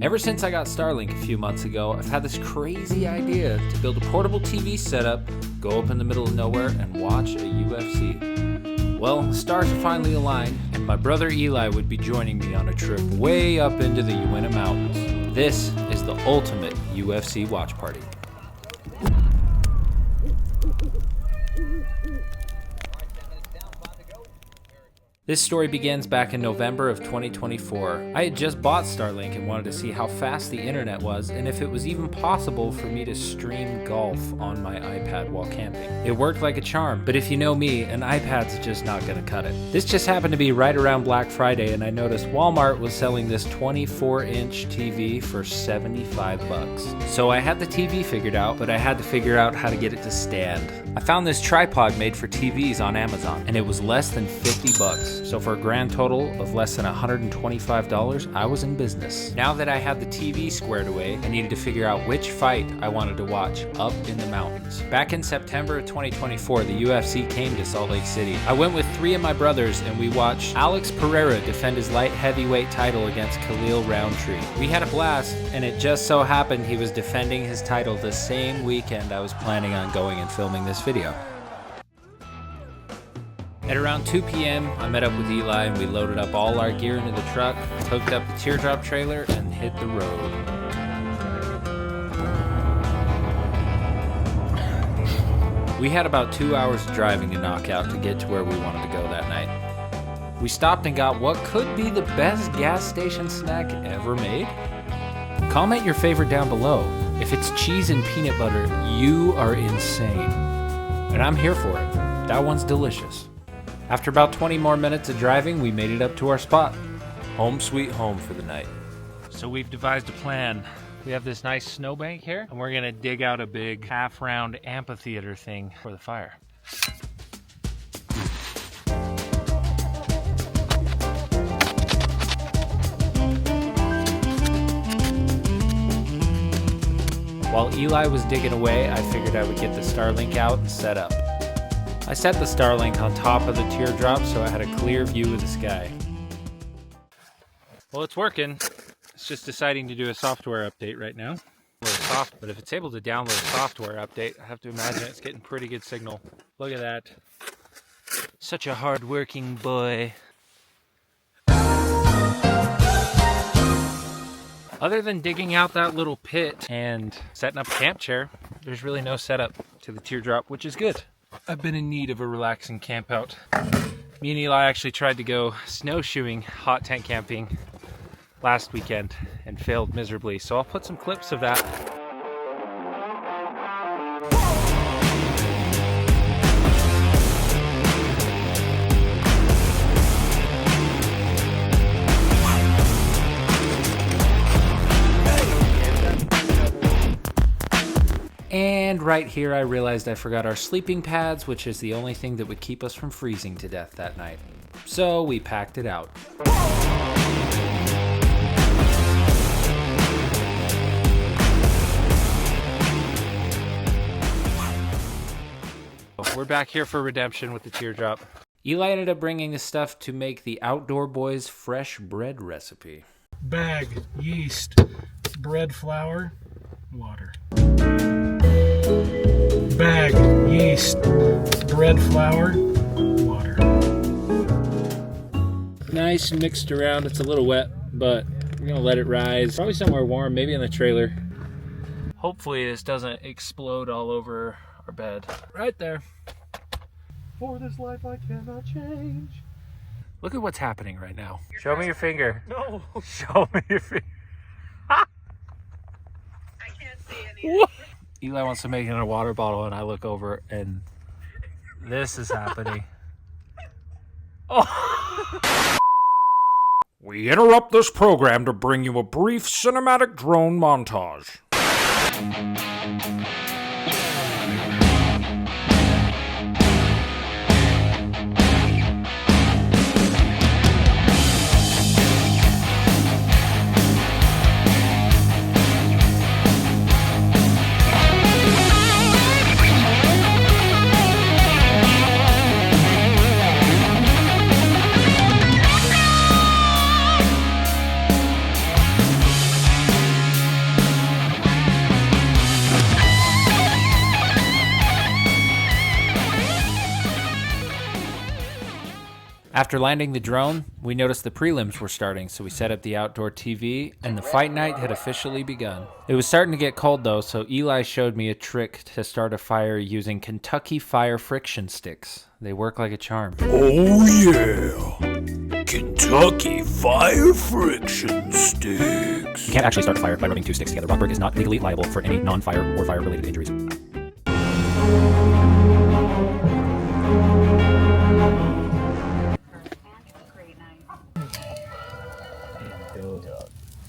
Ever since I got Starlink a few months ago, I've had this crazy idea to build a portable TV setup, go up in the middle of nowhere, and watch a UFC. Well, the stars are finally aligned, and my brother Eli would be joining me on a trip way up into the Uinta Mountains. This is the ultimate UFC watch party. This story begins back in November of 2024. I had just bought Starlink and wanted to see how fast the internet was and if it was even possible for me to stream golf on my iPad while camping. It worked like a charm, but if you know me, an iPad's just not gonna cut it. This just happened to be right around Black Friday, and I noticed Walmart was selling this 24-inch TV for $75. So I had the TV figured out, but I had to figure out how to get it to stand. I found this tripod made for TVs on Amazon, and it was less than $50. So for a grand total of less than $125, I was in business. Now that I had the TV squared away, I needed to figure out which fight I wanted to watch up in the mountains. Back in September of 2024, the UFC came to Salt Lake City. I went with 3 of my brothers and we watched Alex Pereira defend his light heavyweight title against Khalil Roundtree. We had a blast, and it just so happened he was defending his title the same weekend I was planning on going and filming this video. At around 2 p.m., I met up with Eli and we loaded up all our gear into the truck, hooked up the Teardrop trailer, and hit the road. We had about 2 hours of driving to knock out to get to where we wanted to go that night. We stopped and got what could be the best gas station snack ever made. Comment your favorite down below. If it's cheese and peanut butter, you are insane. And I'm here for it. That one's delicious. After about 20 more minutes of driving, we made it up to our spot. Home sweet home for the night. So we've devised a plan. We have this nice snowbank here, and we're gonna dig out a big half-round amphitheater thing for the fire. While Eli was digging away, I figured I would get the Starlink out and set up. I set the Starlink on top of the Teardrop so I had a clear view of the sky. Well, it's working. It's just deciding to do a software update right now. A little soft, but if it's able to download a software update, I have to imagine it's getting pretty good signal. Look at that. Such a hard-working boy. Other than digging out that little pit and setting up a camp chair, there's really no setup to the Teardrop, which is good. I've been in need of a relaxing camp out. Me and Eli actually tried to go snowshoeing, hot tent camping last weekend and failed miserably. So I'll put some clips of that. And right here I realized I forgot our sleeping pads, which is the only thing that would keep us from freezing to death that night. So we packed it out. We're back here for redemption with the Teardrop. Eli ended up bringing the stuff to make the Outdoor Boys fresh bread recipe. Bag, yeast, bread flour, water. Bag, yeast, bread flour, water. Nice and mixed around. It's a little wet, but we're gonna let it rise. Probably somewhere warm, maybe in the trailer. Hopefully this doesn't explode all over our bed. Right there. For this life I cannot change. Look at what's happening right now. Show me your finger. No. Show me your finger. I can't see anything. Eli wants to make it in a water bottle, and I look over, and this is happening. Oh. We interrupt this program to bring you a brief cinematic drone montage. After landing the drone, we noticed the prelims were starting, so we set up the outdoor TV, and the fight night had officially begun. It was starting to get cold though, so Eli showed me a trick to start a fire using Kentucky Fire friction sticks. They work like a charm. Oh yeah! Kentucky Fire friction sticks. You can't actually start a fire by rubbing two sticks together. Rockberg is not legally liable for any non-fire or fire-related injuries.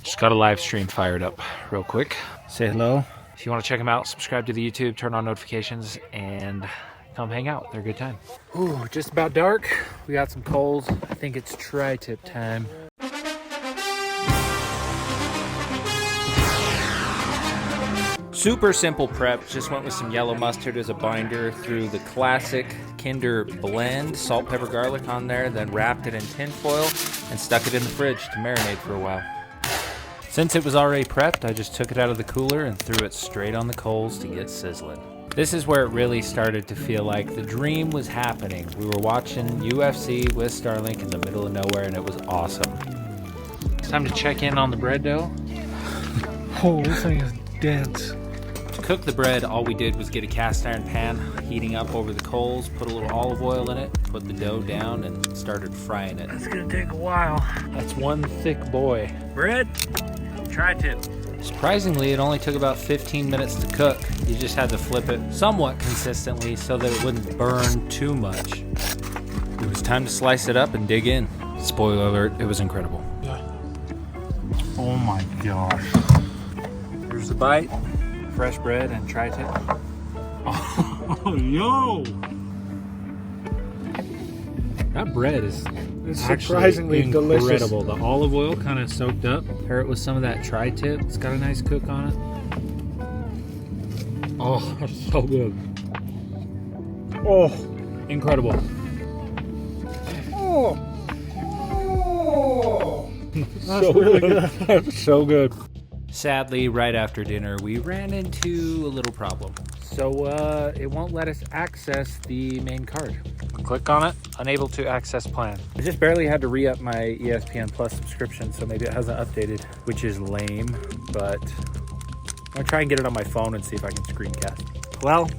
Just got a live stream fired up real quick. Say hello. If you want to check them out, subscribe to the YouTube, turn on notifications, and come hang out. They're a good time. Ooh, just about dark. We got some coals. I think it's tri-tip time. Super simple prep. Just went with some yellow mustard as a binder, threw the classic Kinder blend, salt, pepper, garlic on there, then wrapped it in tin foil and stuck it in the fridge to marinate for a while. Since it was already prepped, I just took it out of the cooler and threw it straight on the coals to get sizzling. This is where it really started to feel like the dream was happening. We were watching UFC with Starlink in the middle of nowhere, and it was awesome. It's time to check in on the bread dough. Oh, this thing is dense. To cook the bread, all we did was get a cast iron pan, heating up over the coals, put a little olive oil in it, put the dough down, and started frying it. It's gonna take a while. That's one thick boy. Bread, tri-tip. Surprisingly, it only took about 15 minutes to cook. You just had to flip it somewhat consistently so that it wouldn't burn too much. It was time to slice it up and dig in. Spoiler alert, it was incredible. Oh my gosh. Here's the bite. Fresh bread and tri-tip. Oh, yo! That bread is It's surprisingly delicious. incredible. The olive oil kind of soaked up. Pair it with some of that tri-tip. It's got a nice cook on it. Oh, that's so good. Oh, Incredible. that's really good. That's so good. Sadly, right after dinner, we ran into a little problem. So it won't let us access the main card. Click on it, unable to access plan. I just barely had to re-up my ESPN Plus subscription, so maybe it hasn't updated, which is lame, but I'm gonna try and get it on my phone and see if I can screencast. Well,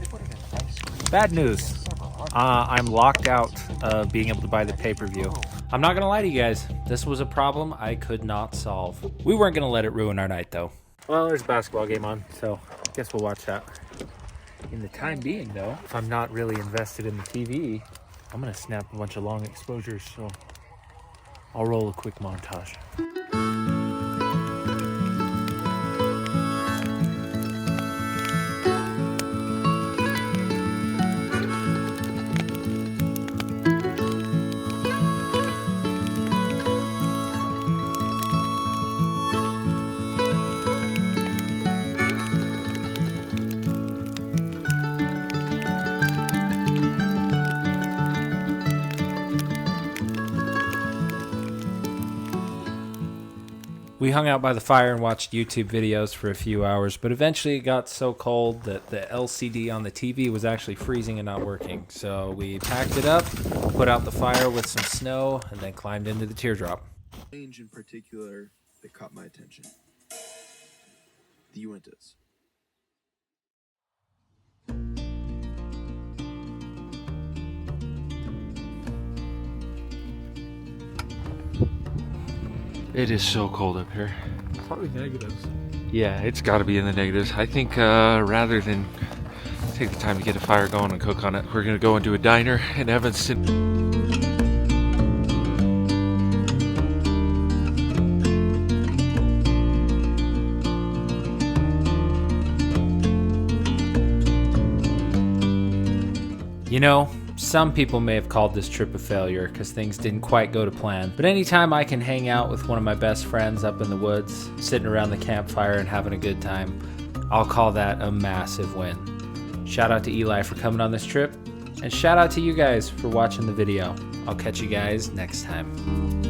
bad news. I'm locked out of being able to buy the pay-per-view. I'm not gonna lie to you guys, this was a problem I could not solve. We weren't gonna let it ruin our night though. Well, there's a basketball game on, so I guess we'll watch that. In the time being though, if I'm not really invested in the TV, I'm gonna snap a bunch of long exposures, so I'll roll a quick montage. We hung out by the fire and watched YouTube videos for a few hours, but eventually it got so cold that the LCD on the TV was actually freezing and not working. So we packed it up, put out the fire with some snow, and then climbed into the Teardrop. Change in particular that caught my attention. The Uintas. It is so cold up here. Probably negatives. Yeah, it's got to be in the negatives. I think rather than take the time to get a fire going and cook on it, we're going to go into a diner in Evanston. You know, some people may have called this trip a failure because things didn't quite go to plan, but anytime I can hang out with one of my best friends up in the woods, sitting around the campfire and having a good time, I'll call that a massive win. Shout out to Eli for coming on this trip, and shout out to you guys for watching the video. I'll catch you guys next time.